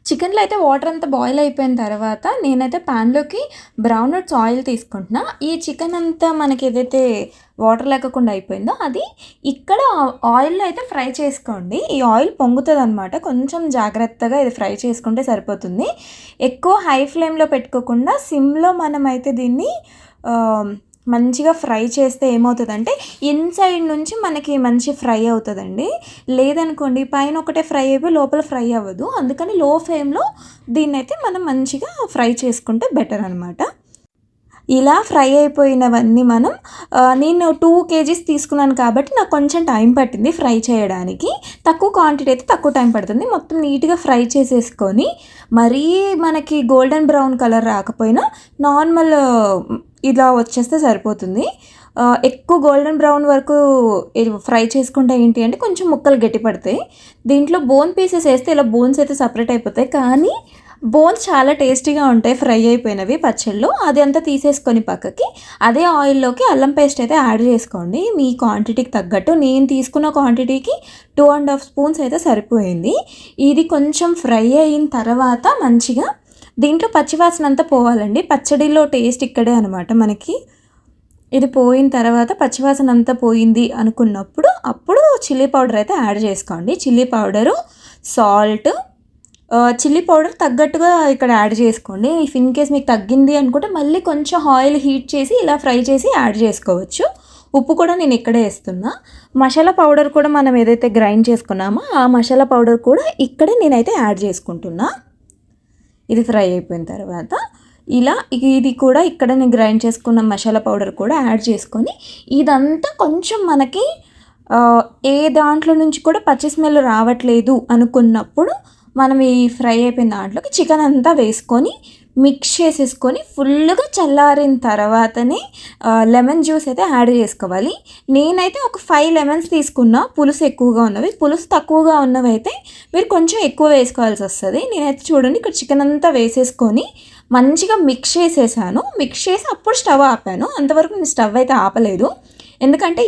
చికెన్లో అయితే వాటర్ అంతా బాయిల్ అయిపోయిన తర్వాత నేనైతే ప్యాన్లోకి బ్రౌన్ నట్స్ ఆయిల్ తీసుకుంటున్నా. ఈ చికెన్ అంతా మనకి ఏదైతే వాటర్ లేకుండా అయిపోయిందో అది ఇక్కడ ఆయిల్లో అయితే ఫ్రై చేసుకోండి. ఈ ఆయిల్ పొంగుతుంది అనమాట, కొంచెం జాగ్రత్తగా ఇది ఫ్రై చేసుకుంటే సరిపోతుంది. ఎక్కువ హై ఫ్లేమ్లో పెట్టుకోకుండా సిమ్లో మనమైతే దీన్ని మంచిగా ఫ్రై చేస్తే ఏమవుతుందంటే ఇన్సైడ్ నుంచి మనకి మంచి ఫ్రై అవుతుందండి. లేదనుకోండి పైన ఒకటే ఫ్రై అయిపోయి లోపల ఫ్రై అవ్వదు. అందుకని లో ఫ్లేమ్లో దీన్నైతే మనం మంచిగా ఫ్రై చేసుకుంటే బెటర్ అనమాట. ఇలా ఫ్రై అయిపోయినవన్నీ మనం నేను 2 kgs తీసుకున్నాను కాబట్టి నాకు కొంచెం టైం పట్టింది ఫ్రై చేయడానికి. తక్కువ క్వాంటిటీ అయితే తక్కువ టైం పడుతుంది. మొత్తం నీట్గా ఫ్రై చేసేసుకొని మరీ మనకి గోల్డెన్ బ్రౌన్ కలర్ రాకపోయినా నార్మల్ ఇలా వచ్చేస్తే సరిపోతుంది. ఎక్కువ గోల్డెన్ బ్రౌన్ వరకు ఫ్రై చేసుకుంటే ఏంటి అంటే కొంచెం ముక్కలు గట్టి పడతాయి. దీంట్లో బోన్ పీసెస్ వేస్తే ఇలా బోన్స్ అయితే సపరేట్ అయిపోతాయి, కానీ బోన్స్ చాలా టేస్టీగా ఉంటాయి ఫ్రై అయిపోయినవి పచ్చళ్ళు. అది అంతా తీసేసుకొని పక్కకి అదే ఆయిల్లోకి అల్లం పేస్ట్ అయితే యాడ్ చేసుకోండి మీ క్వాంటిటీకి తగ్గట్టు. నేను తీసుకున్న క్వాంటిటీకి 2.5 స్పూన్స్ అయితే సరిపోయింది. ఇది కొంచెం ఫ్రై అయిన తర్వాత మంచిగా దీంట్లో పచ్చివాసన అంతా పోవాలండి. పచ్చడిలో టేస్ట్ ఇక్కడే అనమాట మనకి. ఇది పోయిన తర్వాత పచ్చివాసన అంతా పోయింది అనుకున్నప్పుడు అప్పుడు చిల్లీ పౌడర్ అయితే యాడ్ చేసుకోండి. Chilli powder, salt, chilli powder తగ్గట్టుగా ఇక్కడ యాడ్ చేసుకోండి. ఇఫ్ ఇన్ కేస్ మీకు తగ్గింది అనుకుంటే మళ్ళీ కొంచెం ఆయిల్ హీట్ చేసి ఇలా ఫ్రై చేసి యాడ్ చేసుకోవచ్చు. ఉప్పు కూడా నేను ఇక్కడే వేస్తున్నా. మసాలా పౌడర్ కూడా మనం ఏదైతే గ్రైండ్ చేసుకున్నామో ఆ మసాలా పౌడర్ కూడా ఇక్కడే నేనైతే యాడ్ చేసుకుంటున్నా. ఇది ఫ్రై అయిపోయిన తర్వాత ఇలా ఇది కూడా ఇక్కడ నేను గ్రైండ్ చేసుకున్న మసాలా పౌడర్ కూడా యాడ్ చేసుకొని ఇదంతా కొంచెం మనకి ఏ దాంట్లో నుంచి కూడా పచ్చి స్మెల్ రావట్లేదు అనుకున్నప్పుడు మనం ఈ ఫ్రై అయిపోయిన దాంట్లోకి చికెన్ అంతా వేసుకొని మిక్స్ చేసేసుకొని ఫుల్గా చల్లారిన తర్వాతనే లెమన్ జ్యూస్ అయితే యాడ్ చేసుకోవాలి. నేనైతే ఒక 5 లెమన్స్ తీసుకున్నా, పులుసు ఎక్కువగా ఉన్నవి. పులుసు తక్కువగా ఉన్నవి అయితే మీరు కొంచెం ఎక్కువ వేసుకోవాల్సి వస్తుంది. నేనైతే చూడండి ఇక్కడ చికెన్ అంతా వేసేసుకొని మంచిగా మిక్స్ చేసేసాను. మిక్స్ చేసి అప్పుడు స్టవ్ ఆపాను. అంతవరకు నేను స్టవ్ అయితే ఆపలేదు, ఎందుకంటే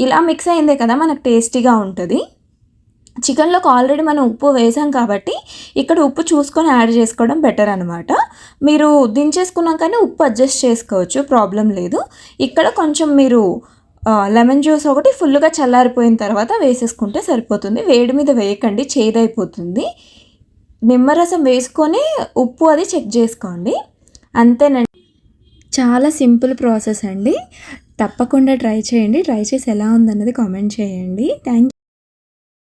ఇలా మిక్స్ అయిందే కదా మనకు టేస్టీగా ఉంటుంది. చికెన్లోకి ఆల్రెడీ మనం ఉప్పు వేసాం కాబట్టి ఇక్కడ ఉప్పు చూసుకొని యాడ్ చేసుకోవడం బెటర్ అనమాట. మీరు దించేసుకున్నాకనే ఉప్పు అడ్జస్ట్ చేసుకోవచ్చు, ప్రాబ్లం లేదు. ఇక్కడ కొంచెం మీరు లెమన్ జ్యూస్ ఒకటి ఫుల్గా చల్లారిపోయిన తర్వాత వేసేసుకుంటే సరిపోతుంది. వేడి మీద వేయకండి, చేదైపోతుంది. నిమ్మరసం వేసుకొని ఉప్పు అది చెక్ చేసుకోండి, అంతేనండి. చాలా సింపుల్ ప్రాసెస్ అండి. తప్పకుండా ట్రై చేయండి. ట్రై చేసి ఎలా ఉందన్నది కామెంట్ చేయండి. Thank you.